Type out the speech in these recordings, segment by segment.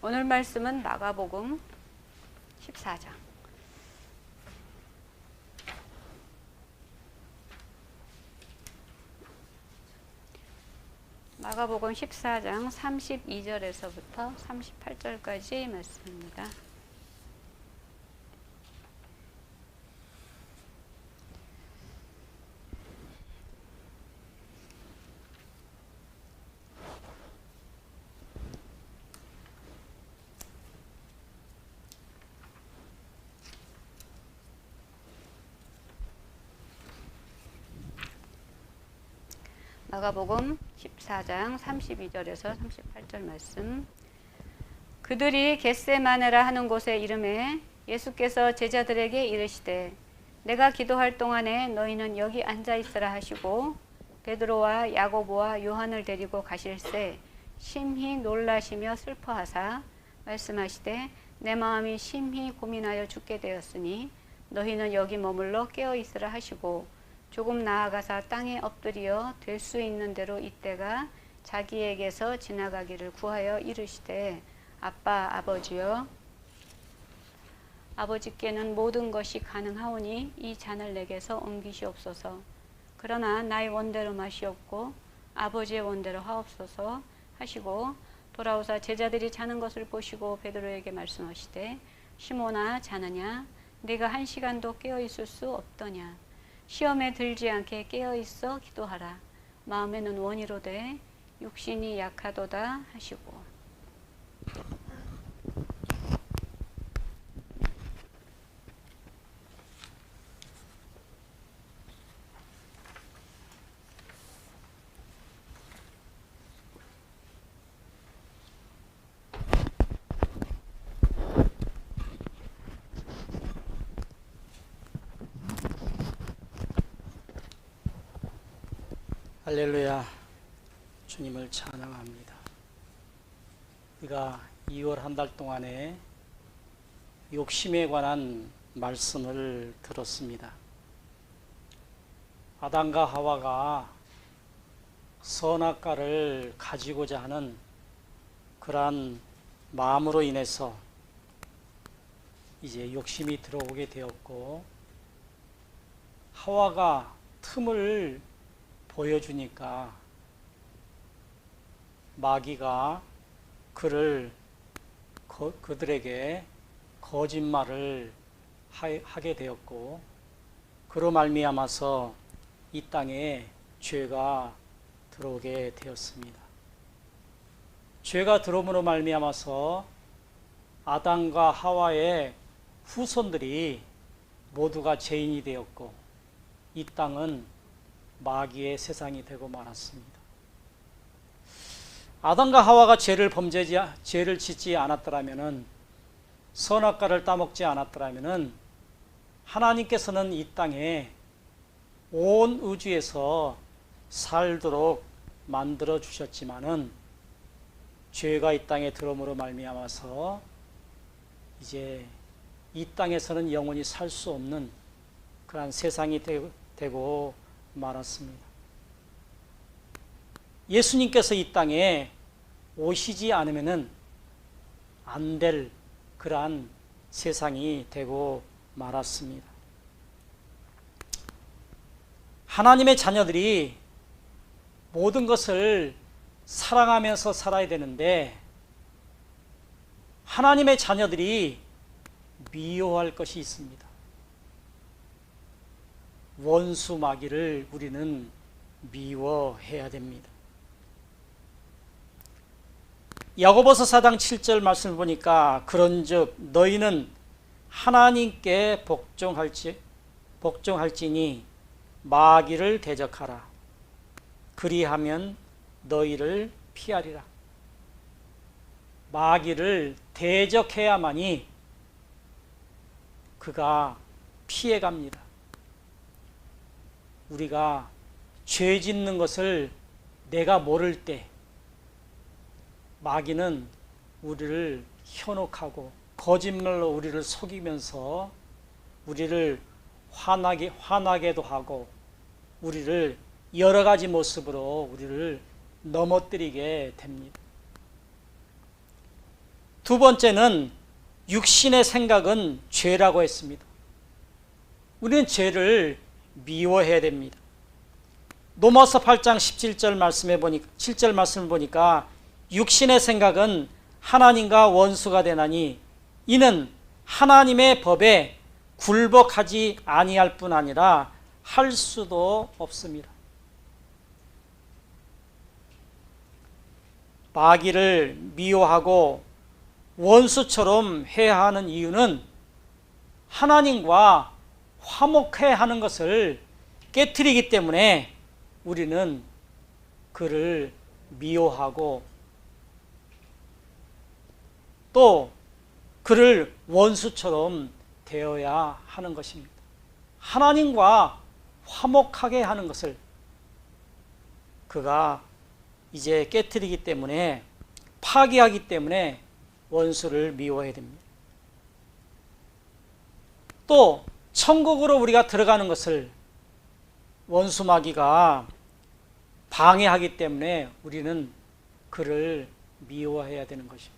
오늘 말씀은 마가복음 14장. 마가복음 14장 32절에서부터 38절까지 말씀입니다. 마가복음 14장 32절에서 38절 말씀. 그들이 겟세마네라 하는 곳에 이르매 예수께서 제자들에게 이르시되 내가 기도할 동안에 너희는 여기 앉아 있으라 하시고 베드로와 야고보와 요한을 데리고 가실새 심히 놀라시며 슬퍼하사 말씀하시되 내 마음이 심히 고민하여 죽게 되었으니 너희는 여기 머물러 깨어 있으라 하시고 조금 나아가사 땅에 엎드려 될 수 있는 대로 이때가 자기에게서 지나가기를 구하여 이르시되 아빠 아버지여 아버지께는 모든 것이 가능하오니 이 잔을 내게서 옮기시옵소서. 그러나 나의 원대로 마시옵고 아버지의 원대로 하옵소서 하시고 돌아오사 제자들이 자는 것을 보시고 베드로에게 말씀하시되 시몬아 자느냐 네가 1시간도 깨어 있을 수 없더냐. 시험에 들지 않게 깨어있어 기도하라. 마음에는 원이로되 육신이 약하도다 하시고. 할렐루야. 주님을 찬양합니다. 우리가 2월 한 달 동안에 욕심에 관한 말씀을 들었습니다. 아담과 하와가 선악과를 가지고자 하는 그러한 마음으로 인해서 이제 욕심이 들어오게 되었고, 하와가 틈을 보여주니까 마귀가 그들에게 거짓말을 하게 되었고, 그로 말미암아서 이 땅에 죄가 들어오게 되었습니다. 죄가 들어옴으로 말미암아서 아담과 하와의 후손들이 모두가 죄인이 되었고, 이 땅은 마귀의 세상이 되고 말았습니다. 아담과 하와가 죄를 짓지 않았더라면은, 선악과를 따먹지 않았더라면은 하나님께서는 이 땅에 온 우주에서 살도록 만들어 주셨지만은 죄가 이 땅에 들어옴으로 말미암아서 이제 이 땅에서는 영원히 살 수 없는 그러한 세상이 되고 말았습니다. 예수님께서 이 땅에 오시지 않으면은 안 될 그러한 세상이 되고 말았습니다. 하나님의 자녀들이 모든 것을 사랑하면서 살아야 되는데, 하나님의 자녀들이 미워할 것이 있습니다. 원수 마귀를 우리는 미워해야 됩니다. 야고보서 4장 7절 말씀을 보니까 그런즉 너희는 하나님께 복종할지니 마귀를 대적하라. 그리하면 너희를 피하리라. 마귀를 대적해야만이 그가 피해갑니다. 우리가 죄 짓는 것을 내가 모를 때 마귀는 우리를 현혹하고 거짓말로 우리를 속이면서 우리를 화나게도 하고 우리를 여러 가지 모습으로 우리를 넘어뜨리게 됩니다. 두 번째는 육신의 생각은 죄라고 했습니다. 우리는 죄를 미워해야 됩니다. 로마서 8장 17절 말씀을 보니까 육신의 생각은 하나님과 원수가 되나니 이는 하나님의 법에 굴복하지 아니할 뿐 아니라 할 수도 없습니다. 마귀를 미워하고 원수처럼 해야 하는 이유는 하나님과 화목해야 하는 것을 깨트리기 때문에 우리는 그를 미워하고 또 그를 원수처럼 되어야 하는 것입니다. 하나님과 화목하게 하는 것을 그가 이제 깨트리기 때문에, 파괴하기 때문에 원수를 미워해야 됩니다. 또 천국으로 우리가 들어가는 것을 원수 마귀가 방해하기 때문에 우리는 그를 미워해야 되는 것입니다.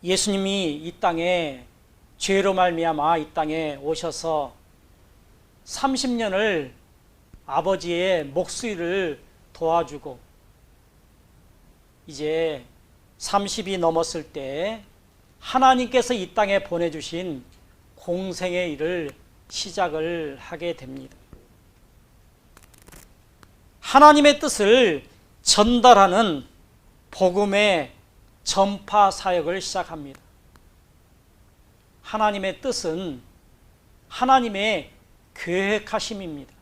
예수님이 이 땅에 죄로 말미암아 이 땅에 오셔서 30년을 아버지의 목수일을 도와주고 이제 30이 넘었을 때 하나님께서 이 땅에 보내주신 공생의 일을 시작을 하게 됩니다. 하나님의 뜻을 전달하는 복음의 전파 사역을 시작합니다. 하나님의 뜻은 하나님의 계획하심입니다.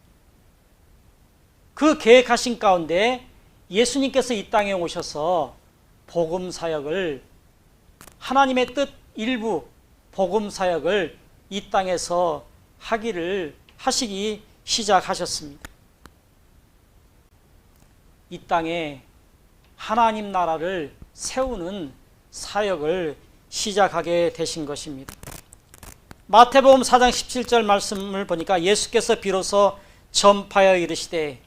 그 계획하신 가운데 예수님께서 이 땅에 오셔서 복음 사역을, 하나님의 뜻 일부 복음 사역을 이 땅에서 하시기 시작하셨습니다. 이 땅에 하나님 나라를 세우는 사역을 시작하게 되신 것입니다. 마태복음 4장 17절 말씀을 보니까 예수께서 비로소 전파하여 이르시되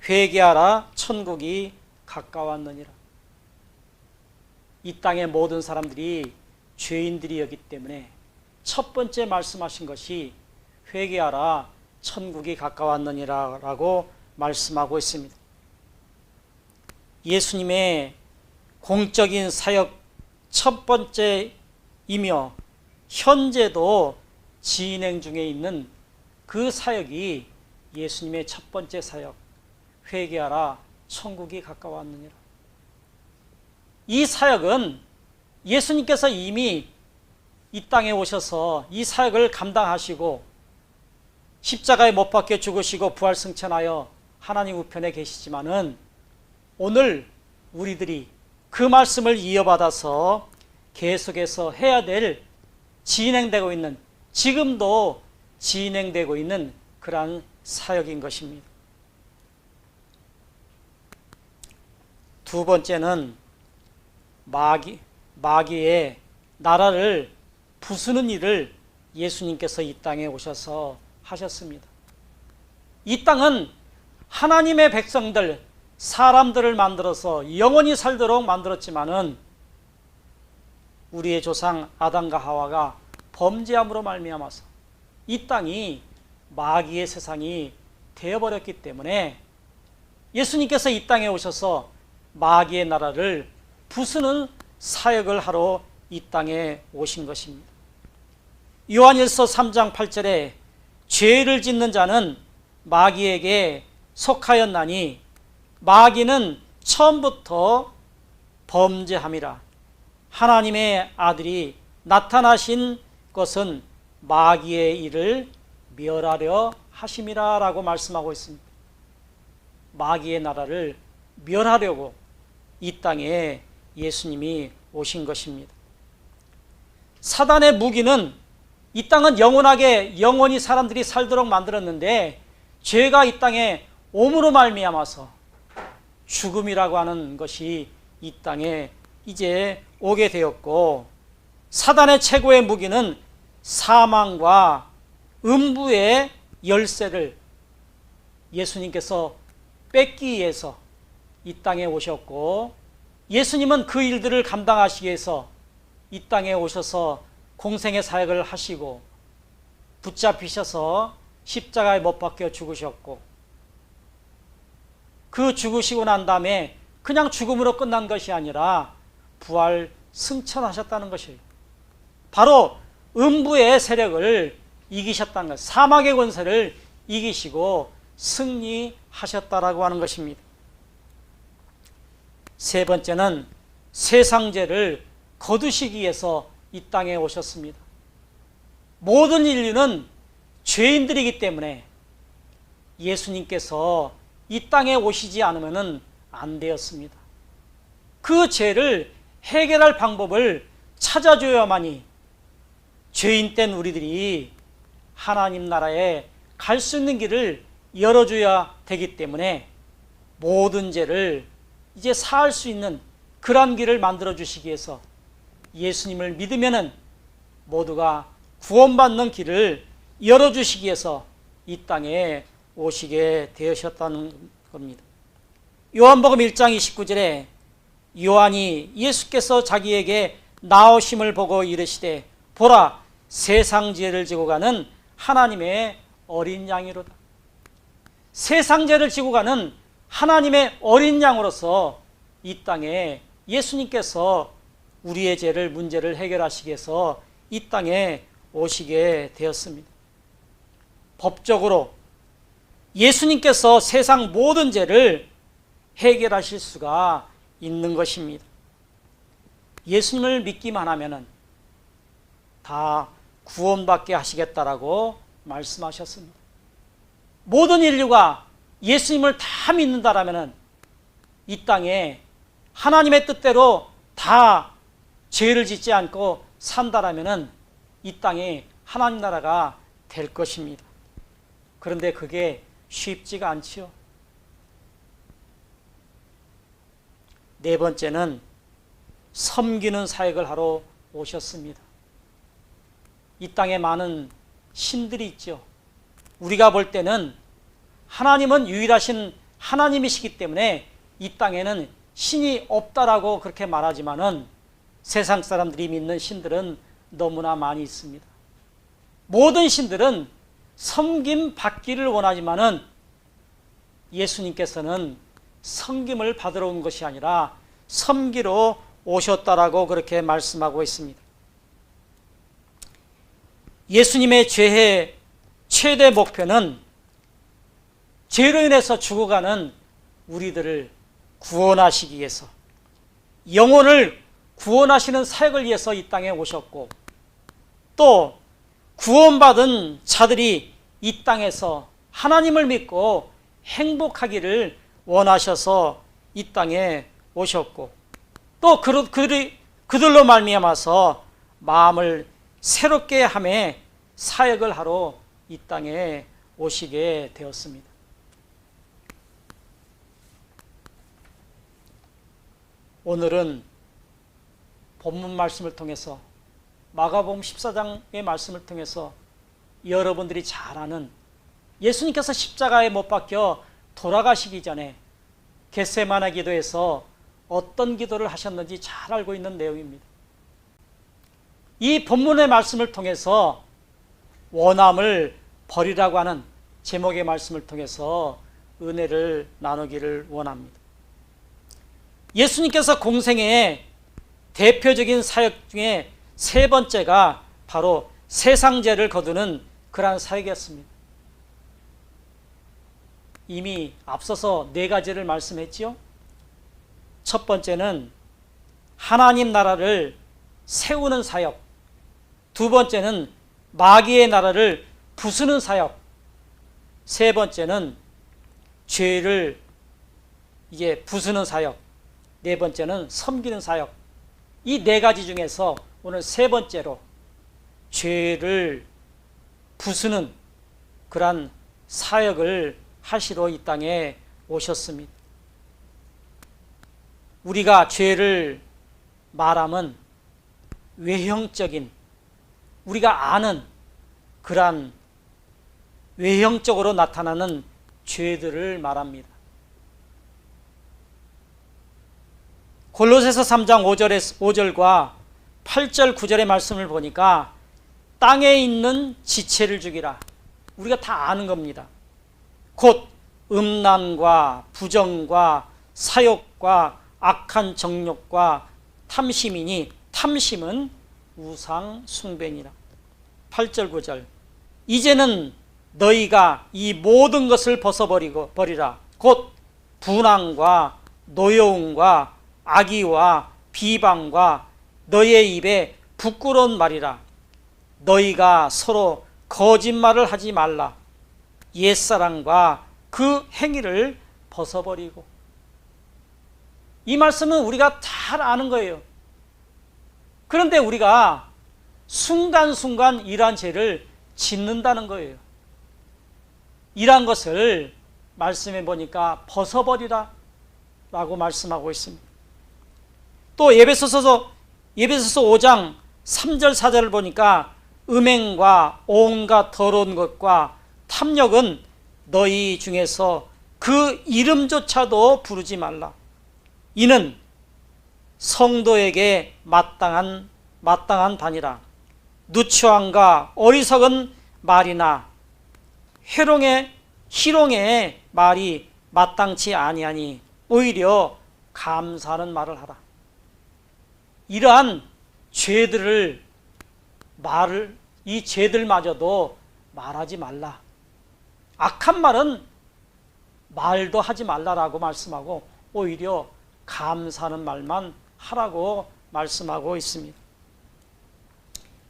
회개하라 천국이 가까웠느니라. 이 땅의 모든 사람들이 죄인들이었기 때문에 첫 번째 말씀하신 것이 회개하라 천국이 가까웠느니라 라고 말씀하고 있습니다. 예수님의 공적인 사역 첫 번째이며 현재도 진행 중에 있는 그 사역이 예수님의 첫 번째 사역, 회개하라 천국이 가까웠느니라. 이 사역은 예수님께서 이미 이 땅에 오셔서 이 사역을 감당하시고 십자가에 못 박혀 죽으시고 부활승천하여 하나님 우편에 계시지만은 오늘 우리들이 그 말씀을 이어받아서 계속해서 해야 될, 진행되고 있는, 지금도 진행되고 있는 그러한 사역인 것입니다. 두 번째는 마귀의 나라를 부수는 일을 예수님께서 이 땅에 오셔서 하셨습니다. 이 땅은 하나님의 백성들, 사람들을 만들어서 영원히 살도록 만들었지만은 우리의 조상 아담과 하와가 범죄함으로 말미암아서 이 땅이 마귀의 세상이 되어버렸기 때문에 예수님께서 이 땅에 오셔서 마귀의 나라를 부수는 사역을 하러 이 땅에 오신 것입니다. 요한일서 3장 8절에 죄를 짓는 자는 마귀에게 속하였나니 마귀는 처음부터 범죄함이라. 하나님의 아들이 나타나신 것은 마귀의 일을 멸하려 하심이라 라고 말씀하고 있습니다. 마귀의 나라를 멸하려고 이 땅에 예수님이 오신 것입니다. 사단의 무기는 이 땅은 영원히 사람들이 살도록 만들었는데 죄가 이 땅에 옴으로 말미암아서 죽음이라고 하는 것이 이 땅에 이제 오게 되었고, 사단의 최고의 무기는 사망과 음부의 열쇠를 예수님께서 뺏기 위해서 이 땅에 오셨고 예수님은 그 일들을 감당하시기 위해서 이 땅에 오셔서 공생의 사역을 하시고 붙잡히셔서 십자가에 못 박혀 죽으셨고, 그 죽으시고 난 다음에 그냥 죽음으로 끝난 것이 아니라 부활 승천하셨다는 것이에요. 바로 음부의 세력을 이기셨다는 것, 사막의 권세를 이기시고 승리하셨다라고 하는 것입니다. 세 번째는 세상죄를 거두시기 위해서 이 땅에 오셨습니다. 모든 인류는 죄인들이기 때문에 예수님께서 이 땅에 오시지 않으면 안 되었습니다. 그 죄를 해결할 방법을 찾아줘야만이 죄인된 우리들이 하나님 나라에 갈 수 있는 길을 열어줘야 되기 때문에 모든 죄를 이제 사할 수 있는 그런 길을 만들어 주시기 위해서 예수님을 믿으면은 모두가 구원받는 길을 열어주시기 위해서 이 땅에 오시게 되셨다는 겁니다. 요한복음 1장 29절에 요한이 예수께서 자기에게 나오심을 보고 이르시되 보라 세상 죄를 지고 가는 하나님의 어린 양이로다. 세상 죄를 지고 가는 하나님의 어린 양으로서 이 땅에 예수님께서 우리의 죄를 문제를 해결하시기 위해서 이 땅에 오시게 되었습니다. 법적으로 예수님께서 세상 모든 죄를 해결하실 수가 있는 것입니다. 예수님을 믿기만 하면은 다 구원받게 하시겠다라고 말씀하셨습니다. 모든 인류가 예수님을 다 믿는다라면은 이 땅에 하나님의 뜻대로 다 죄를 짓지 않고 산다라면은 이 땅에 하나님 나라가 될 것입니다. 그런데 그게 쉽지가 않지요. 네 번째는 섬기는 사역을 하러 오셨습니다. 이 땅에 많은 신들이 있죠. 우리가 볼 때는 하나님은 유일하신 하나님이시기 때문에 이 땅에는 신이 없다라고 그렇게 말하지만은 세상 사람들이 믿는 신들은 너무나 많이 있습니다. 모든 신들은 섬김 받기를 원하지만은 예수님께서는 섬김을 받으러 온 것이 아니라 섬기러 오셨다라고 그렇게 말씀하고 있습니다. 예수님의 죄의 최대 목표는 죄로 인해서 죽어가는 우리들을 구원하시기 위해서, 영혼을 구원하시는 사역을 위해서 이 땅에 오셨고, 또 구원받은 자들이 이 땅에서 하나님을 믿고 행복하기를 원하셔서 이 땅에 오셨고, 또 그들로 말미암아서 마음을 새롭게 하며 사역을 하러 이 땅에 오시게 되었습니다. 오늘은 본문 말씀을 통해서 마가복음 14장의 말씀을 통해서 여러분들이 잘 아는 예수님께서 십자가에 못 박혀 돌아가시기 전에 겟세마네 기도에서 어떤 기도를 하셨는지 잘 알고 있는 내용입니다. 이 본문의 말씀을 통해서 원함을 버리라고 하는 제목의 말씀을 통해서 은혜를 나누기를 원합니다. 예수님께서 공생애의 대표적인 사역 중에 세 번째가 바로 세상죄를 거두는 그러한 사역이었습니다. 이미 앞서서 네 가지를 말씀했지요. 첫 번째는 하나님 나라를 세우는 사역, 두 번째는 마귀의 나라를 부수는 사역, 세 번째는 죄를 이제 부수는 사역, 네 번째는 섬기는 사역. 이 네 가지 중에서 오늘 세 번째로 죄를 부수는 그러한 사역을 하시러 이 땅에 오셨습니다. 우리가 죄를 말하면 외형적인, 우리가 아는 그러한 외형적으로 나타나는 죄들을 말합니다. 골로새서 3장 5절과 8절 9절의 말씀을 보니까 땅에 있는 지체를 죽이라. 우리가 다 아는 겁니다. 곧 음란과 부정과 사욕과 악한 정욕과 탐심이니 탐심은 우상 숭배니라. 8절 9절 이제는 너희가 이 모든 것을 버리라. 곧 분앙과 노여움과 악의와 비방과 너희의 입에 부끄러운 말이라. 너희가 서로 거짓말을 하지 말라. 옛사랑과 그 행위를 벗어버리고. 이 말씀은 우리가 잘 아는 거예요. 그런데 우리가 순간순간 이러한 죄를 짓는다는 거예요. 이러한 것을 말씀해 보니까 벗어버리라 라고 말씀하고 있습니다. 또 예배소서 5장 3절 4절을 보니까 음행과 온갖 더러운 것과 탐욕은 너희 중에서 그 이름조차도 부르지 말라. 이는 성도에게 마땅한 바니라. 누추함과 어리석은 말이나 희롱의 말이 마땅치 아니하니 오히려 감사하는 말을 하라. 이러한 이 죄들마저도 말하지 말라. 악한 말은 말도 하지 말라라고 말씀하고 오히려 감사하는 말만 하라고 말씀하고 있습니다.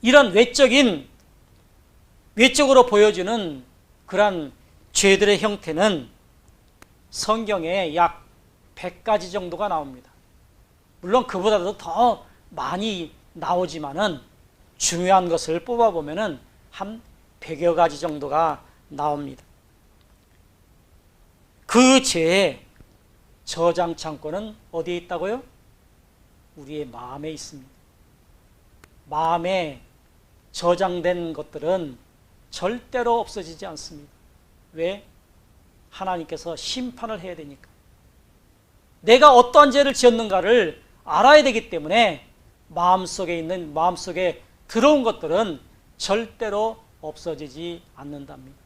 이런 외적으로 보여주는 그런 죄들의 형태는 성경에 약 100가지 정도가 나옵니다. 물론 그보다도 더 많이 나오지만은 중요한 것을 뽑아보면은 한 100여 가지 정도가 나옵니다. 그 죄의 저장 창고는 어디에 있다고요? 우리의 마음에 있습니다. 마음에 저장된 것들은 절대로 없어지지 않습니다. 왜? 하나님께서 심판을 해야 되니까. 내가 어떠한 죄를 지었는가를 알아야 되기 때문에 마음속에 들어온 것들은 절대로 없어지지 않는답니다.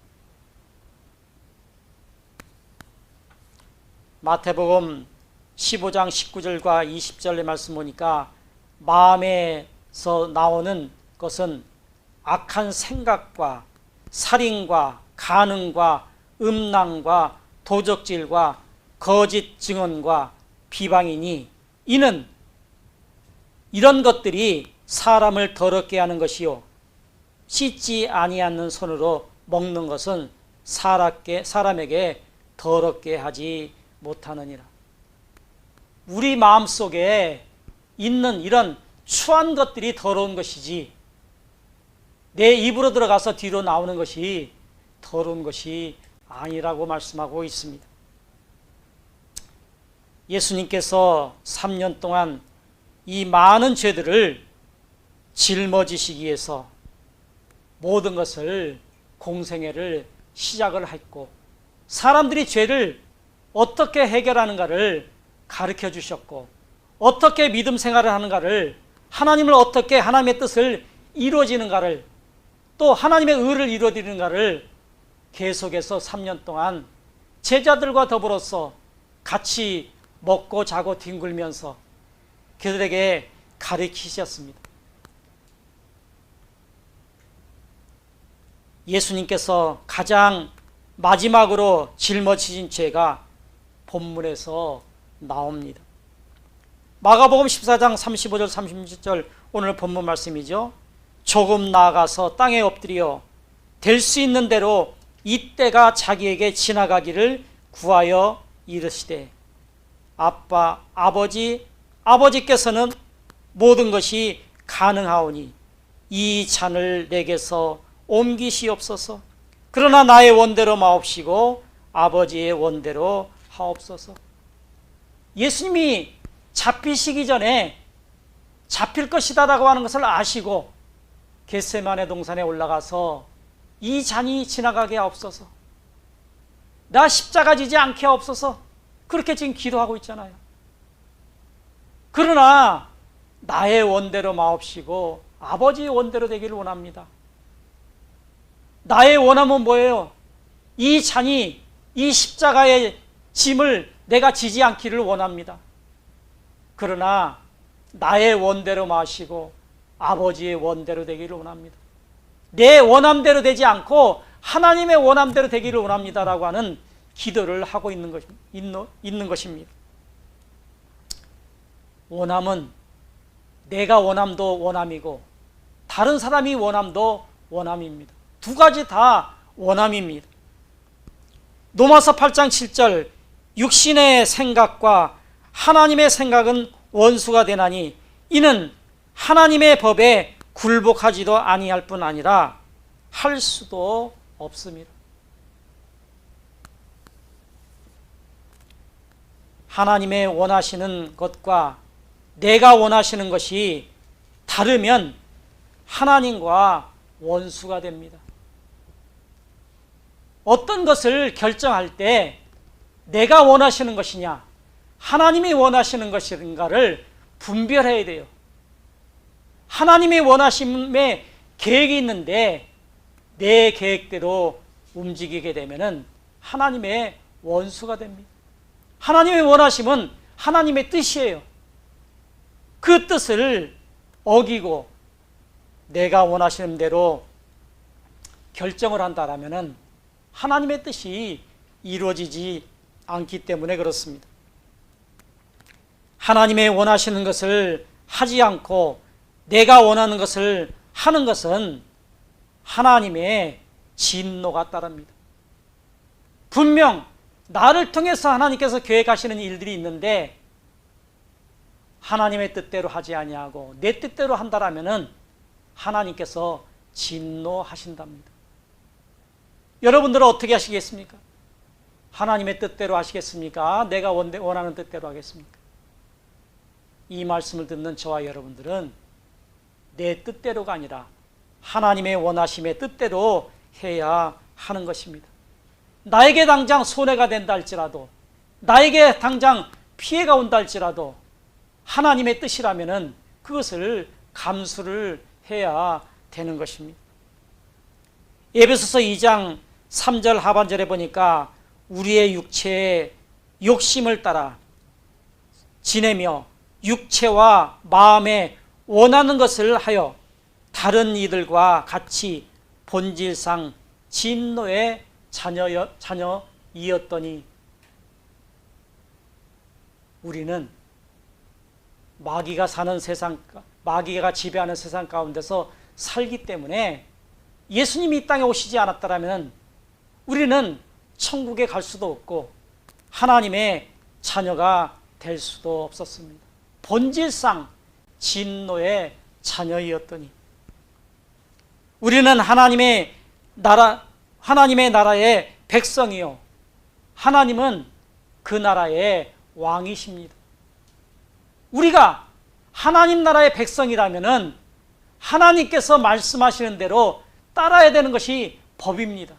마태복음 15장 19절과 20절의 말씀 보니까 마음에서 나오는 것은 악한 생각과 살인과 간음과 음란과 도적질과 거짓 증언과 비방이니 이는 이런 것들이 사람을 더럽게 하는 것이요 씻지 아니하는 손으로 먹는 것은 사람에게 더럽게 하지 못하느니라. 우리 마음속에 있는 이런 추한 것들이 더러운 것이지 내 입으로 들어가서 뒤로 나오는 것이 더러운 것이 아니라고 말씀하고 있습니다. 예수님께서 3년 동안 이 많은 죄들을 짊어지시기 위해서 모든 것을 공생애를 시작을 했고 사람들이 죄를 어떻게 해결하는가를 가르쳐 주셨고 어떻게 믿음 생활을 하는가를 하나님의 뜻을 이루어지는가를 또 하나님의 의를 이루어지는가를 계속해서 3년 동안 제자들과 더불어서 같이 먹고 자고 뒹굴면서 그들에게 가르치셨습니다. 예수님께서 가장 마지막으로 짊어지신 죄가 본문에서 나옵니다. 마가복음 14장 35절 36절 오늘 본문 말씀이죠. 조금 나아가서 땅에 엎드려 될 수 있는 대로 이때가 자기에게 지나가기를 구하여 이르시되 아버지께서는 모든 것이 가능하오니 이 잔을 내게서 옮기시옵소서. 그러나 나의 원대로 마옵시고 아버지의 원대로 하옵소서. 예수님이 잡히시기 전에 잡힐 것이다라고 하는 것을 아시고 겟세마네 동산에 올라가서 이 잔이 지나가게 하옵소서. 나 십자가 지지 않게 하옵소서. 그렇게 지금 기도하고 있잖아요. 그러나 나의 원대로 마옵시고 아버지의 원대로 되기를 원합니다. 나의 원함은 뭐예요? 이 잔이, 이 십자가의 짐을 내가 지지 않기를 원합니다. 그러나 나의 원대로 마시고 아버지의 원대로 되기를 원합니다. 내 원함대로 되지 않고 하나님의 원함대로 되기를 원합니다라고 하는 기도를 하고 있는 것입니다. 원함은 내가 원함도 원함이고 다른 사람이 원함도 원함입니다. 두 가지 다 원함입니다. 로마서 8장 7절 육신의 생각과 하나님의 생각은 원수가 되나니 이는 하나님의 법에 굴복하지도 아니할 뿐 아니라 할 수도 없습니다. 하나님의 원하시는 것과 내가 원하시는 것이 다르면 하나님과 원수가 됩니다. 어떤 것을 결정할 때 내가 원하시는 것이냐, 하나님이 원하시는 것인가를 분별해야 돼요. 하나님의 원하심에 계획이 있는데 내 계획대로 움직이게 되면 하나님의 원수가 됩니다. 하나님의 원하심은 하나님의 뜻이에요. 그 뜻을 어기고 내가 원하시는 대로 결정을 한다라면 하나님의 뜻이 이루어지지 않기 때문에 그렇습니다. 하나님의 원하시는 것을 하지 않고 내가 원하는 것을 하는 것은 하나님의 진노가 따릅니다. 분명 나를 통해서 하나님께서 계획하시는 일들이 있는데 하나님의 뜻대로 하지 아니하고 내 뜻대로 한다라면은 하나님께서 진노하신답니다. 여러분들은 어떻게 하시겠습니까? 하나님의 뜻대로 하시겠습니까? 내가 원하는 뜻대로 하겠습니까? 이 말씀을 듣는 저와 여러분들은 내 뜻대로가 아니라 하나님의 원하심의 뜻대로 해야 하는 것입니다. 나에게 당장 손해가 된다 할지라도, 나에게 당장 피해가 온다 할지라도 하나님의 뜻이라면은 그것을 감수를 해야 되는 것입니다. 에베소서 2장 3절 하반절에 보니까 우리의 육체의 욕심을 따라 지내며 육체와 마음에 원하는 것을 하여 다른 이들과 같이 본질상 진노의 자녀이었더니 우리는 마귀가 지배하는 세상 가운데서 살기 때문에 예수님이 이 땅에 오시지 않았다면 우리는 천국에 갈 수도 없고 하나님의 자녀가 될 수도 없었습니다. 본질상 진노의 자녀이었더니 우리는 하나님의 나라의 백성이요 하나님은 그 나라의 왕이십니다. 우리가 하나님 나라의 백성이라면은 하나님께서 말씀하시는 대로 따라야 되는 것이 법입니다.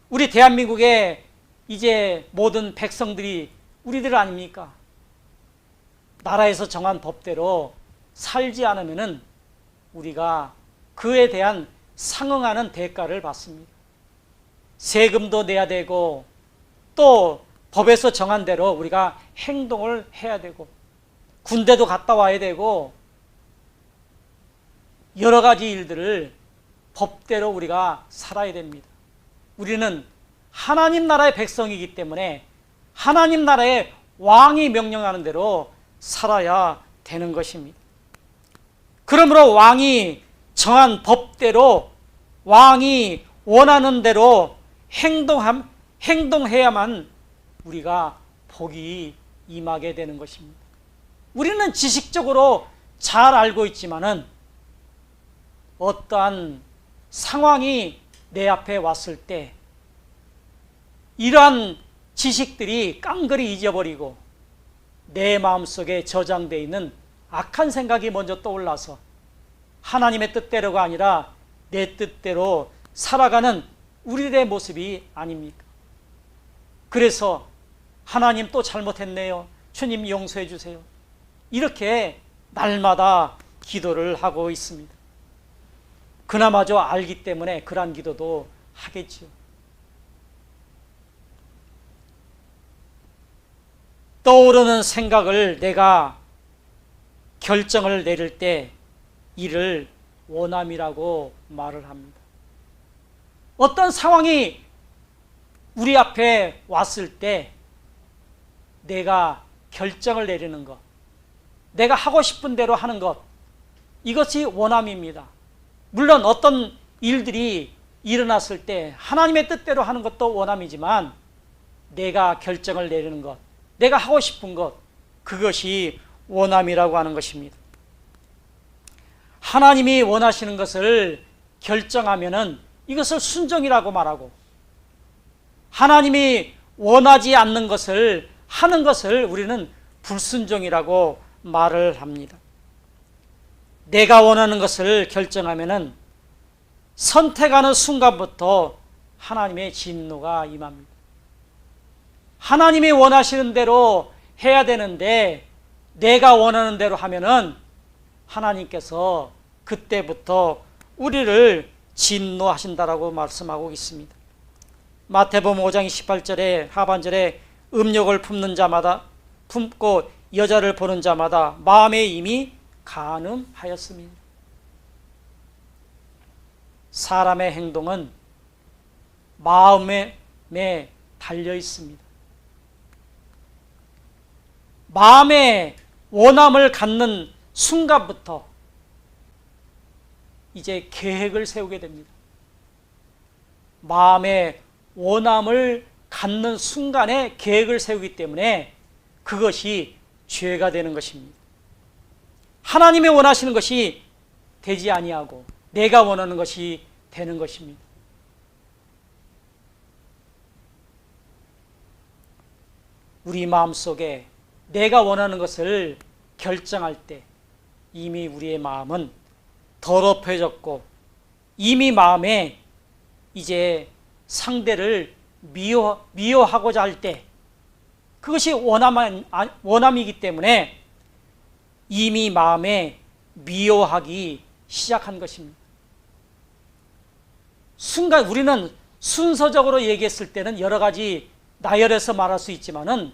우리 대한민국의 이제 모든 백성들이 우리들 아닙니까? 나라에서 정한 법대로 살지 않으면은 우리가 그에 대한 상응하는 대가를 받습니다. 세금도 내야 되고 또 법에서 정한 대로 우리가 행동을 해야 되고 군대도 갔다 와야 되고 여러 가지 일들을 법대로 우리가 살아야 됩니다. 우리는 하나님 나라의 백성이기 때문에 하나님 나라의 왕이 명령하는 대로 살아야 되는 것입니다. 그러므로 왕이 정한 법대로 왕이 원하는 대로 행동해야만 우리가 복이 임하게 되는 것입니다. 우리는 지식적으로 잘 알고 있지만은 어떠한 상황이 내 앞에 왔을 때 이러한 지식들이 깡그리 잊어버리고 내 마음속에 저장되어 있는 악한 생각이 먼저 떠올라서 하나님의 뜻대로가 아니라 내 뜻대로 살아가는 우리들의 모습이 아닙니까? 그래서 하나님 또 잘못했네요. 주님 용서해 주세요. 이렇게 날마다 기도를 하고 있습니다. 그나마저 알기 때문에 그러한 기도도 하겠지요. 떠오르는 생각을 내가 결정을 내릴 때 이를 원함이라고 말을 합니다. 어떤 상황이 우리 앞에 왔을 때 내가 결정을 내리는 것, 내가 하고 싶은 대로 하는 것, 이것이 원함입니다. 물론 어떤 일들이 일어났을 때 하나님의 뜻대로 하는 것도 원함이지만 내가 결정을 내리는 것, 내가 하고 싶은 것, 그것이 원함이라고 하는 것입니다. 하나님이 원하시는 것을 결정하면은 이것을 순종이라고 말하고, 하나님이 원하지 않는 것을 하는 것을 우리는 불순종이라고 말을 합니다. 내가 원하는 것을 결정하면은 선택하는 순간부터 하나님의 진노가 임합니다. 하나님이 원하시는 대로 해야 되는데 내가 원하는 대로 하면은 하나님께서 그때부터 우리를 진노하신다라고 말씀하고 있습니다. 마태복음 5장 18절에 하반절에 음욕을 품는 자마다 품고 여자를 보는 자마다 마음에 이미 간음하였습니다. 사람의 행동은 마음에 달려 있습니다. 마음에 원함을 갖는 순간부터 이제 계획을 세우게 됩니다. 마음에 원함을 갖는 순간에 계획을 세우기 때문에 그것이 죄가 되는 것입니다. 하나님이 원하시는 것이 되지 아니하고 내가 원하는 것이 되는 것입니다. 우리 마음속에 내가 원하는 것을 결정할 때 이미 우리의 마음은 더럽혀졌고 이미 마음에 이제 상대를 미워하고자 할 때 그것이 원함이기 때문에 이미 마음에 미워하기 시작한 것입니다. 순간 우리는 순서적으로 얘기했을 때는 여러 가지 나열해서 말할 수 있지만은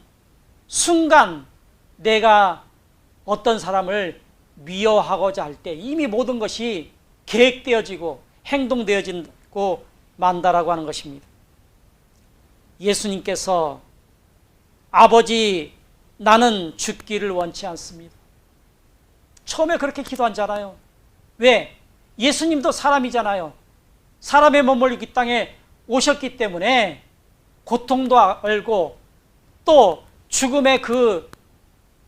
순간 내가 어떤 사람을 미워하고자 할 때 이미 모든 것이 계획되어지고 행동되어지고 만다라고 하는 것입니다. 예수님께서 아버지 나는 죽기를 원치 않습니다. 처음에 그렇게 기도하잖아요. 왜? 예수님도 사람이잖아요. 사람의 몸을 이 땅에 오셨기 때문에 고통도 알고 또 죽음의 그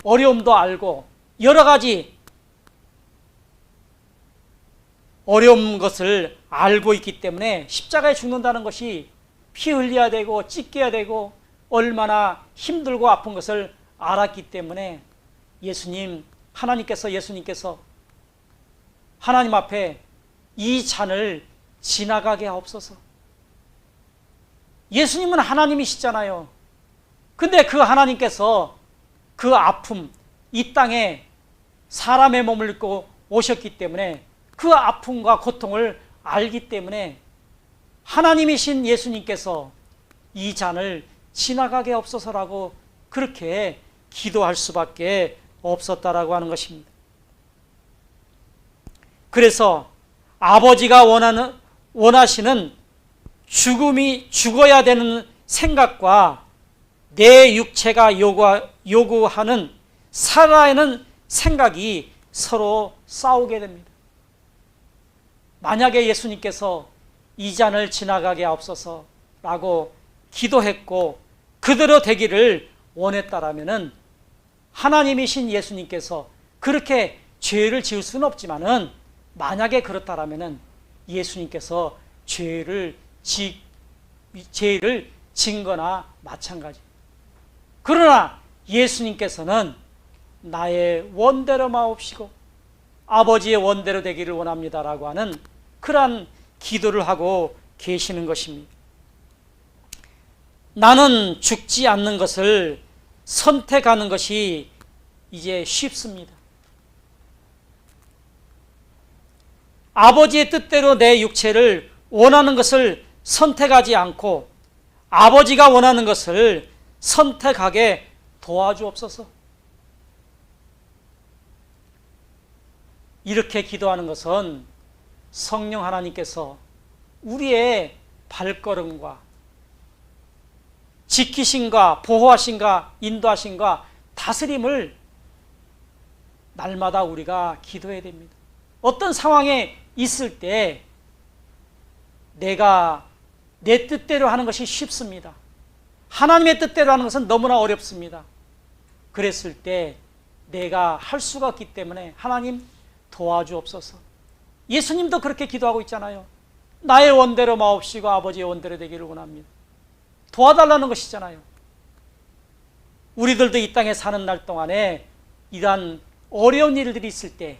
어려움도 알고 여러 가지 어려운 것을 알고 있기 때문에 십자가에 죽는다는 것이 피 흘려야 되고 찢겨야 되고 얼마나 힘들고 아픈 것을 알았기 때문에 하나님께서 하나님 앞에 이 잔을 지나가게 하옵소서. 예수님은 하나님이시잖아요. 근데 그 하나님께서 그 아픔, 이 땅에 사람의 몸을 입고 오셨기 때문에 그 아픔과 고통을 알기 때문에 하나님이신 예수님께서 이 잔을 지나가게 없어서라고 그렇게 기도할 수밖에 없었다라고 하는 것입니다. 그래서 아버지가 원하시는 죽어야 되는 생각과 내 육체가 요구하는 살아야 하는 생각이 서로 싸우게 됩니다. 만약에 예수님께서 이 잔을 지나가게 하옵소서라고 기도했고 그대로 되기를 원했다라면은 하나님이신 예수님께서 그렇게 죄를 지을 수는 없지만은 만약에 그렇다라면은 예수님께서 죄를 진 거나 마찬가지. 그러나 예수님께서는 나의 원대로 마옵시고 아버지의 원대로 되기를 원합니다라고 하는 그러한 기도를 하고 계시는 것입니다. 나는 죽지 않는 것을 선택하는 것이 이제 쉽습니다. 아버지의 뜻대로 내 육체를 원하는 것을 선택하지 않고 아버지가 원하는 것을 선택하게 도와주옵소서. 이렇게 기도하는 것은 성령 하나님께서 우리의 발걸음과 지키심과 보호하심과 인도하심과 다스림을 날마다 우리가 기도해야 됩니다. 어떤 상황에 있을 때 내가 내 뜻대로 하는 것이 쉽습니다. 하나님의 뜻대로 하는 것은 너무나 어렵습니다. 그랬을 때 내가 할 수가 없기 때문에 하나님 도와주옵소서. 예수님도 그렇게 기도하고 있잖아요. 나의 원대로 마옵시고 아버지의 원대로 되기를 원합니다. 도와달라는 것이잖아요. 우리들도 이 땅에 사는 날 동안에 이러한 어려운 일들이 있을 때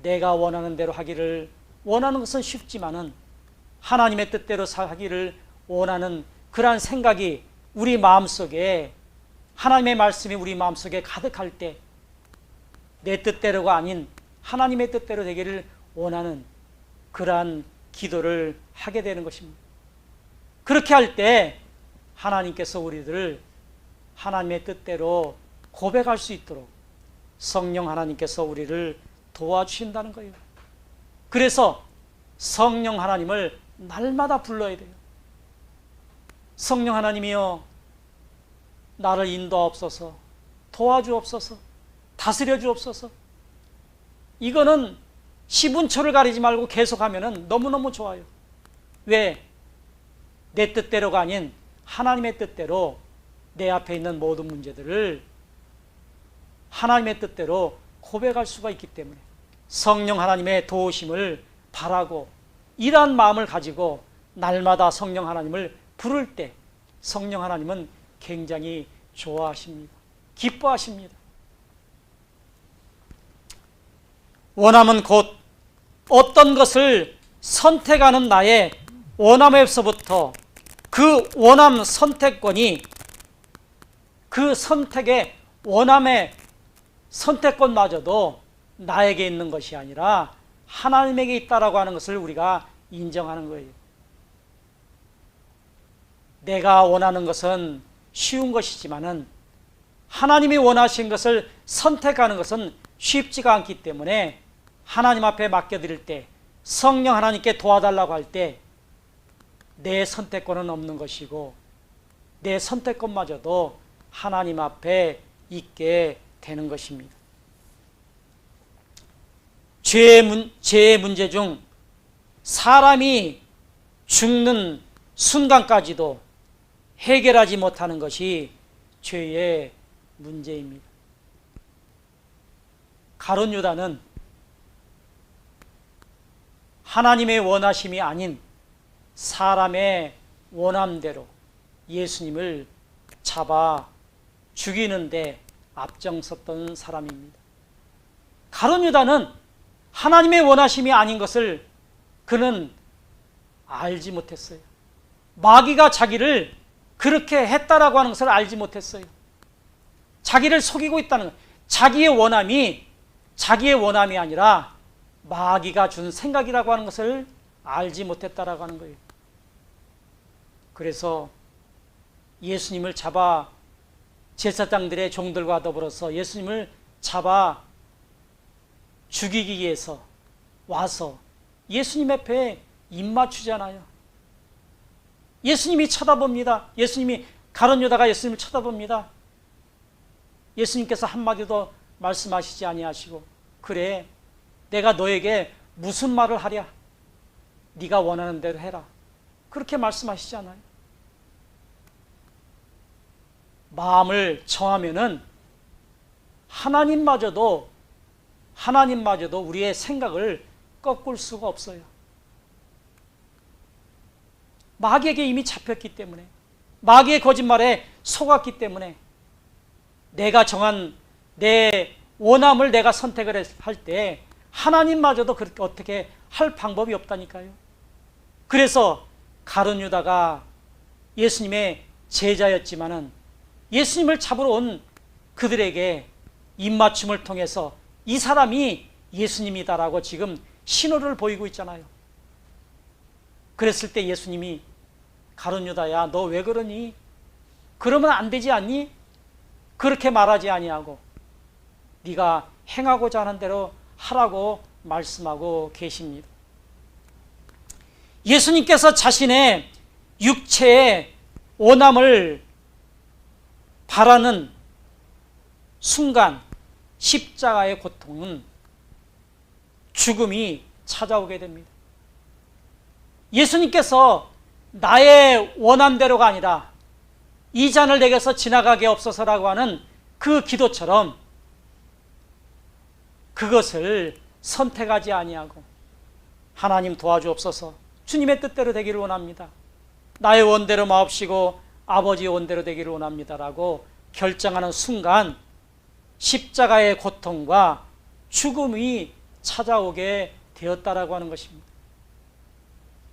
내가 원하는 대로 하기를 원하는 것은 쉽지만은 하나님의 뜻대로 하기를 원하는 그러한 생각이 우리 마음속에 하나님의 말씀이 우리 마음속에 가득할 때 내 뜻대로가 아닌 하나님의 뜻대로 되기를 원하는 그러한 기도를 하게 되는 것입니다. 그렇게 할 때 하나님께서 우리들을 하나님의 뜻대로 고백할 수 있도록 성령 하나님께서 우리를 도와주신다는 거예요. 그래서 성령 하나님을 날마다 불러야 돼요. 성령 하나님이여 나를 인도하옵소서, 도와주옵소서, 다스려 주옵소서. 이거는 10분초를 가리지 말고 계속하면 너무너무 좋아요. 왜? 내 뜻대로가 아닌 하나님의 뜻대로 내 앞에 있는 모든 문제들을 하나님의 뜻대로 고백할 수가 있기 때문에 성령 하나님의 도우심을 바라고 이러한 마음을 가지고 날마다 성령 하나님을 부를 때 성령 하나님은 굉장히 좋아하십니다. 기뻐하십니다. 원함은 곧 어떤 것을 선택하는 나의 원함에서부터 그 원함 선택권이 그 선택의 원함의 선택권마저도 나에게 있는 것이 아니라 하나님에게 있다라고 하는 것을 우리가 인정하는 거예요. 내가 원하는 것은 쉬운 것이지만은 하나님이 원하신 것을 선택하는 것은 쉽지가 않기 때문에 하나님 앞에 맡겨드릴 때 성령 하나님께 도와달라고 할 때 내 선택권은 없는 것이고 내 선택권마저도 하나님 앞에 있게 되는 것입니다. 죄의 문제 중 사람이 죽는 순간까지도 해결하지 못하는 것이 죄의 문제입니다. 가룟 유다는 하나님의 원하심이 아닌 사람의 원함대로 예수님을 잡아 죽이는데 앞장섰던 사람입니다. 가룟 유다는 하나님의 원하심이 아닌 것을 그는 알지 못했어요. 마귀가 자기를 그렇게 했다라고 하는 것을 알지 못했어요. 자기를 속이고 있다는 것. 자기의 원함이 아니라 마귀가 준 생각이라고 하는 것을 알지 못했다라고 하는 거예요. 그래서 예수님을 잡아 제사장들의 종들과 더불어서 예수님을 잡아 죽이기 위해서 와서 예수님 앞에 입맞추잖아요. 예수님이 쳐다봅니다. 가룟 유다가 예수님을 쳐다봅니다. 예수님께서 한마디도 말씀하시지 아니하시고 그래 내가 너에게 무슨 말을 하랴? 네가 원하는 대로 해라. 그렇게 말씀하시지 않아요. 마음을 정하면은 하나님마저도 우리의 생각을 꺾을 수가 없어요. 마귀에게 이미 잡혔기 때문에 마귀의 거짓말에 속았기 때문에 내가 정한 내 원함을 내가 선택을 할 때 하나님마저도 그렇게 어떻게 할 방법이 없다니까요. 그래서 가룟 유다가 예수님의 제자였지만은 예수님을 잡으러 온 그들에게 입맞춤을 통해서 이 사람이 예수님이다라고 지금 신호를 보이고 있잖아요. 그랬을 때 예수님이 가룟 유다야 너 왜 그러니? 그러면 안 되지 않니? 그렇게 말하지 아니하고 네가 행하고자 하는 대로 하라고 말씀하고 계십니다. 예수님께서 자신의 육체의 오남을 바라는 순간 십자가의 고통은 죽음이 찾아오게 됩니다. 예수님께서 나의 원함대로가 아니라 이 잔을 내게서 지나가게 없어서라고 하는 그 기도처럼 그것을 선택하지 아니하고 하나님 도와주옵소서 주님의 뜻대로 되기를 원합니다. 나의 원대로 마옵시고 아버지의 원대로 되기를 원합니다라고 결정하는 순간 십자가의 고통과 죽음이 찾아오게 되었다라고 하는 것입니다.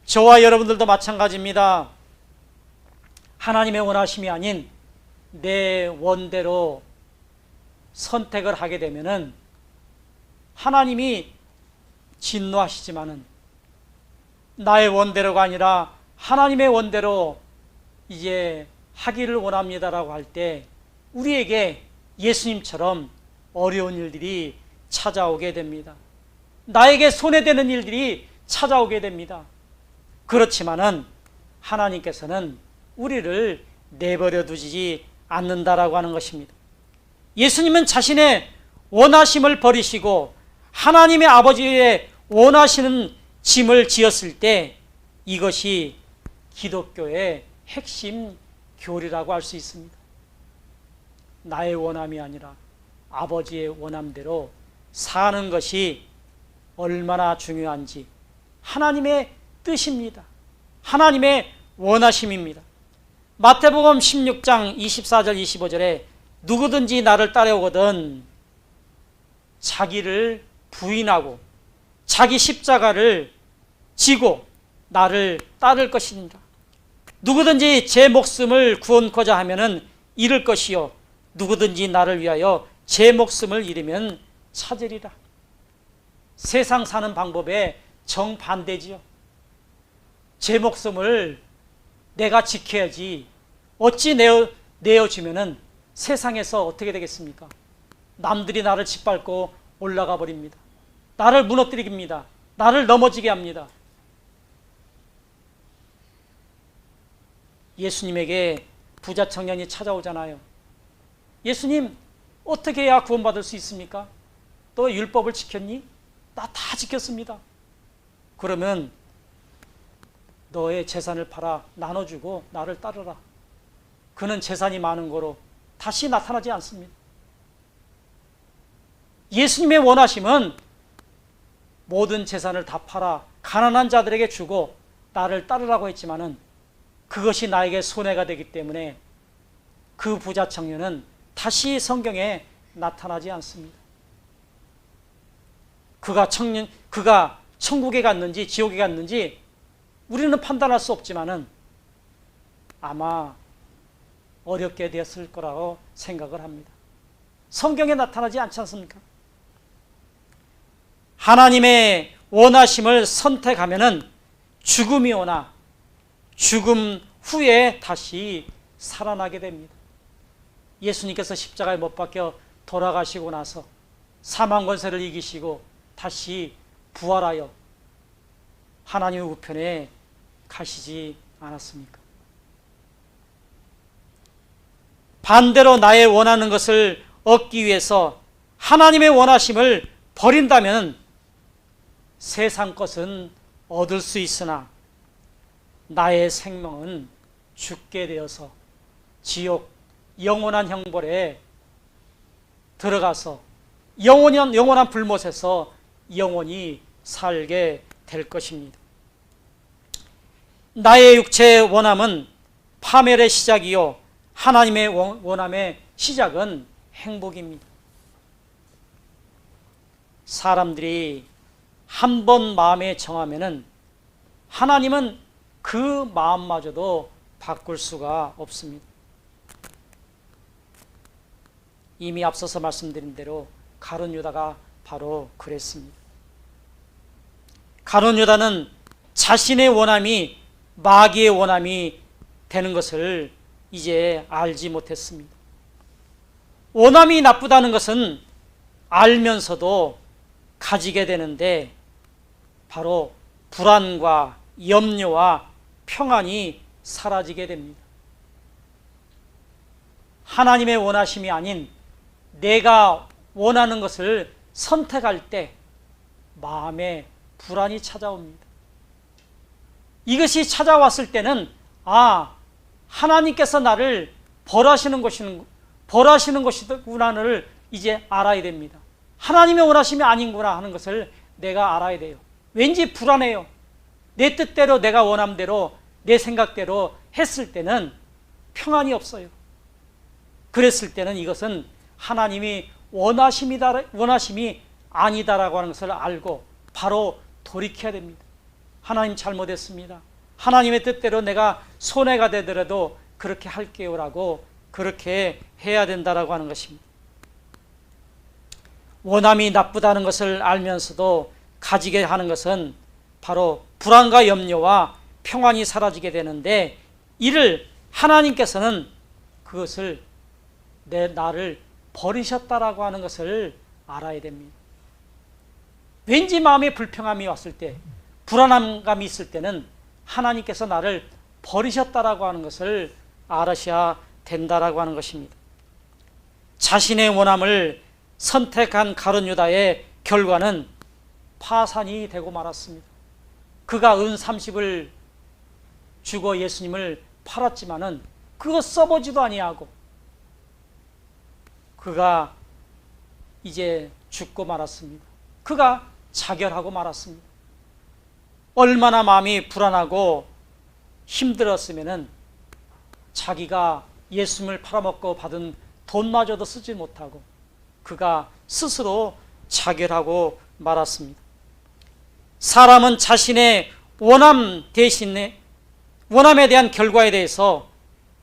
저와 여러분들도 마찬가지입니다. 하나님의 원하심이 아닌 내 원대로 선택을 하게 되면은 하나님이 진노하시지만은 나의 원대로가 아니라 하나님의 원대로 이제 하기를 원합니다라고 할 때 우리에게 예수님처럼 어려운 일들이 찾아오게 됩니다. 나에게 손해되는 일들이 찾아오게 됩니다. 그렇지만은 하나님께서는 우리를 내버려 두지 않는다라고 하는 것입니다. 예수님은 자신의 원하심을 버리시고 하나님의 아버지의 원하시는 짐을 지었을 때 이것이 기독교의 핵심 교리라고 할 수 있습니다. 나의 원함이 아니라 아버지의 원함대로 사는 것이 얼마나 중요한지 하나님의 뜻입니다. 하나님의 원하심입니다. 마태복음 16장 24절 25절에 누구든지 나를 따라오거든 자기를 부인하고 자기 십자가를 지고 나를 따를 것입니다. 누구든지 제 목숨을 구원코자 하면은 잃을 것이요 누구든지 나를 위하여 제 목숨을 잃으면 찾으리라. 세상 사는 방법에 정반대지요. 제 목숨을 내가 지켜야지 어찌 내어주면은 세상에서 어떻게 되겠습니까? 남들이 나를 짓밟고 올라가 버립니다. 나를 무너뜨립니다. 나를 넘어지게 합니다. 예수님에게 부자 청년이 찾아오잖아요. 예수님 어떻게 해야 구원받을 수 있습니까? 또 율법을 지켰니? 나 다 지켰습니다. 그러면 너의 재산을 팔아 나눠주고 나를 따르라. 그는 재산이 많은 거로 다시 나타나지 않습니다. 예수님의 원하심은 모든 재산을 다 팔아 가난한 자들에게 주고 나를 따르라고 했지만은 그것이 나에게 손해가 되기 때문에 그 부자 청년은 다시 성경에 나타나지 않습니다. 그가 천국에 갔는지 지옥에 갔는지 우리는 판단할 수 없지만은 아마 어렵게 되었을 거라고 생각을 합니다. 성경에 나타나지 않지 않습니까? 하나님의 원하심을 선택하면은 죽음이 오나 죽음 후에 다시 살아나게 됩니다. 예수님께서 십자가에 못 박혀 돌아가시고 나서 사망 권세를 이기시고 다시 부활하여 하나님의 우편에 가시지 않았습니까? 반대로 나의 원하는 것을 얻기 위해서 하나님의 원하심을 버린다면 세상 것은 얻을 수 있으나 나의 생명은 죽게 되어서 지옥 영원한 형벌에 들어가서 영원한 불못에서 영원히 살게 될 것입니다. 나의 육체의 원함은 파멸의 시작이요 하나님의 원함의 시작은 행복입니다. 사람들이 한 번 마음에 정하면은 하나님은 그 마음마저도 바꿀 수가 없습니다. 이미 앞서서 말씀드린 대로 가룟 유다가 바로 그랬습니다. 가룟 유다는 자신의 원함이 마귀의 원함이 되는 것을 이제 알지 못했습니다. 원함이 나쁘다는 것은 알면서도 가지게 되는데 바로 불안과 염려와 평안이 사라지게 됩니다. 하나님의 원하심이 아닌 내가 원하는 것을 선택할 때 마음에 불안이 찾아옵니다. 이것이 찾아왔을 때는 하나님께서 나를 벌하시는 것이구나를 이제 알아야 됩니다. 하나님의 원하심이 아닌구나 하는 것을 내가 알아야 돼요. 왠지 불안해요. 내 뜻대로 내가 원함대로 내 생각대로 했을 때는 평안이 없어요. 그랬을 때는 이것은 하나님이 원하심이 아니다라고 하는 것을 알고 바로 돌이켜야 됩니다. 하나님 잘못했습니다. 하나님의 뜻대로 내가 손해가 되더라도 그렇게 할게요라고 그렇게 해야 된다라고 하는 것입니다. 원함이 나쁘다는 것을 알면서도 가지게 하는 것은 바로 불안과 염려와 평안이 사라지게 되는데 이를 하나님께서는 그것을 나를 버리셨다라고 하는 것을 알아야 됩니다. 왠지 마음에 불평함이 왔을 때 불안함감이 있을 때는 하나님께서 나를 버리셨다라고 하는 것을 알으셔야 된다라고 하는 것입니다. 자신의 원함을 선택한 가룟 유다의 결과는 파산이 되고 말았습니다. 그가 은 30을 주고 예수님을 팔았지만은 그거 써보지도 아니하고 그가 이제 죽고 말았습니다. 그가 자결하고 말았습니다. 얼마나 마음이 불안하고 힘들었으면은 자기가 예수님을 팔아먹고 받은 돈마저도 쓰지 못하고 그가 스스로 자결하고 말았습니다. 사람은 자신의 원함 대신에 원함에 대한 결과에 대해서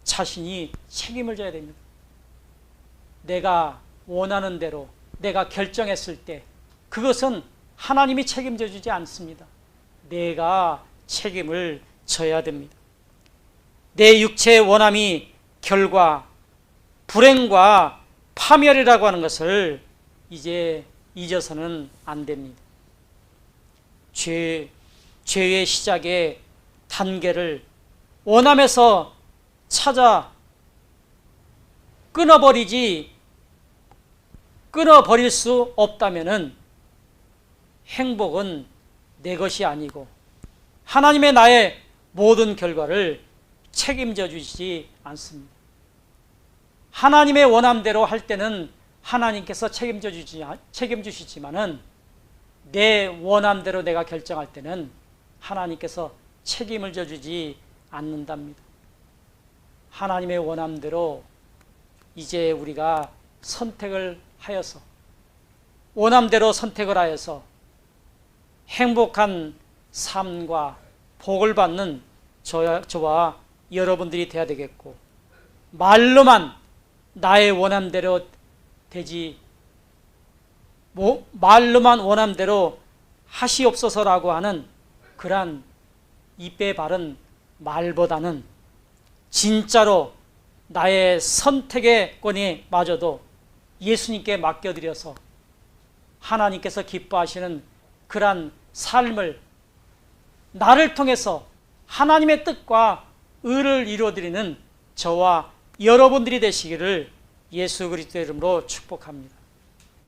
자신이 책임을 져야 됩니다. 내가 원하는 대로 내가 결정했을 때 그것은 하나님이 책임져 주지 않습니다. 내가 책임을 져야 됩니다. 내 육체의 원함이 결과 불행과 파멸이라고 하는 것을 이제 잊어서는 안 됩니다. 죄의 시작의 단계를 원함에서 찾아 끊어버릴 수 없다면은 행복은 내 것이 아니고 하나님의 나의 모든 결과를 책임져 주시지 않습니다. 하나님의 원함대로 할 때는 하나님께서 책임주시지만은 내 원함대로 내가 결정할 때는 하나님께서 책임을 져주지 않는답니다. 하나님의 원함대로 이제 우리가 선택을 하여서 원함대로 선택을 하여서 행복한 삶과 복을 받는 저와 여러분들이 되어야 되겠고 말로만 나의 원함대로 말로만 원함대로 하시옵소서라고 하는 그러한 입에 바른 말보다는 진짜로 나의 선택의 권위 마저도 예수님께 맡겨드려서 하나님께서 기뻐하시는 그러한 삶을 나를 통해서 하나님의 뜻과 의를 이루어드리는 저와 여러분들이 되시기를 예수 그리스도의 이름으로 축복합니다.